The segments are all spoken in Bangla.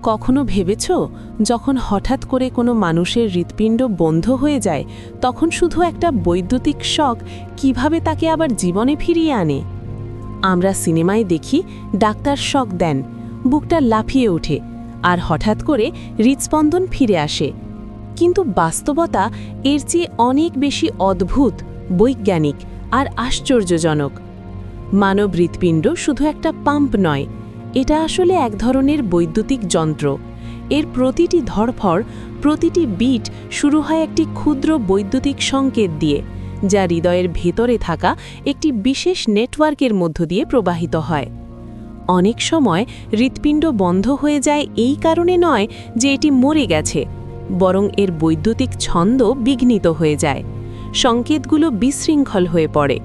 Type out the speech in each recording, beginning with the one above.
কখনো ভেবেছ যখন হঠাৎ করে কোনো মানুষের হৃৎপিণ্ড বন্ধ হয়ে যায় তখন শুধু একটা বৈদ্যুতিক শক কিভাবে তাকে আবার জীবনে ফিরিয়ে আনে? আমরা সিনেমায় দেখি ডাক্তার শক দেন, বুকটা লাফিয়ে ওঠে আর হঠাৎ করে হৃৎস্পন্দন ফিরে আসে। কিন্তু বাস্তবতা এর চেয়ে অনেক বেশি অদ্ভুত, বৈজ্ঞানিক আর আশ্চর্যজনক। মানব হৃৎপিণ্ড শুধু একটা পাম্প নয়, এটা আসলে এক ধরনের বৈদ্যুতিক যন্ত্র। এর প্রতিটি ধড়ফড়, প্রতিটি বিট শুরু হয় একটি ক্ষুদ্র বৈদ্যুতিক সংকেত দিয়ে, যা হৃদয়ের ভেতরে থাকা একটি বিশেষ নেটওয়ার্কের মধ্য দিয়ে প্রবাহিত হয়। অনেক সময় হৃৎপিণ্ড বন্ধ হয়ে যায় এই কারণে নয় যে এটি মরে গেছে, বরং এর বৈদ্যুতিক ছন্দ বিঘ্নিত হয়ে যায়। সংকেতগুলো বিশৃঙ্খল হয়ে পড়ে,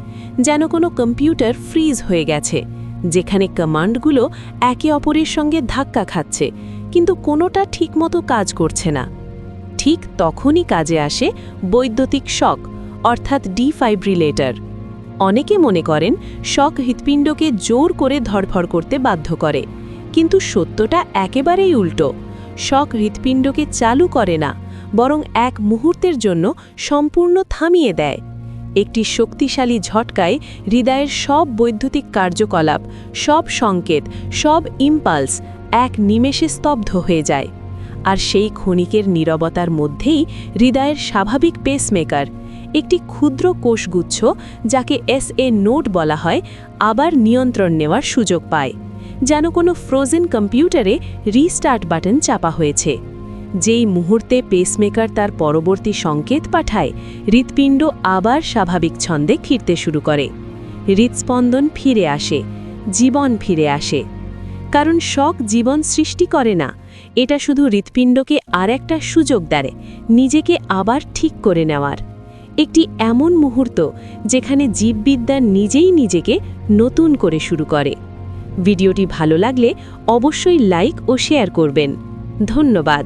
যেন কোনো কম্পিউটার ফ্রিজ হয়ে গেছে, যেখানে কমান্ডগুলো একে অপরের সঙ্গে ধাক্কা খাচ্ছে, কিন্তু কোনোটা ঠিকমতো কাজ করছে না। ঠিক তখনই কাজে আসে বৈদ্যুতিক শক, অর্থাৎ ডিফাইব্রিলেটর। অনেকে মনে করেন শক হৃৎপিণ্ডকে জোর করে ধড়ফড় করতে বাধ্য করে, কিন্তু সত্যটা একেবারেই উল্টো। শক হৃৎপিণ্ডকে চালু করে না, বরং এক মুহূর্তের জন্য সম্পূর্ণ থামিয়ে দেয়। একটি শক্তিশালী ঝটকায় হৃদয়ের সব বৈদ্যুতিক কার্যকলাপ, সব সংকেত, সব ইম্পালস এক নিমেষে স্তব্ধ হয়ে যায়। আর সেই ক্ষণিকের নীরবতার মধ্যেই হৃদয়ের স্বাভাবিক পেসমেকার, একটি ক্ষুদ্র কোষগুচ্ছ যাকে SA নোড বলা হয়, আবার নিয়ন্ত্রণ নেওয়ার সুযোগ পায়, যেন কোনো ফ্রোজেন কম্পিউটারে রিস্টার্ট বাটন চাপা হয়েছে। যেই মুহূর্তে পেসমেকার তার পরবর্তী সংকেত পাঠায়, হৃৎপিণ্ড আবার স্বাভাবিক ছন্দে ফিরতে শুরু করে। হৃৎস্পন্দন ফিরে আসে, জীবন ফিরে আসে। কারণ শক জীবন সৃষ্টি করে না, এটা শুধু হৃৎপিণ্ডকে আর একটা সুযোগ দেয় নিজেকে আবার ঠিক করে নেওয়ার। একটি এমন মুহূর্ত যেখানে জীববিদ্যা নিজেই নিজেকে নতুন করে শুরু করে। ভিডিওটি ভালো লাগলে অবশ্যই লাইক ও শেয়ার করবেন। ধন্যবাদ।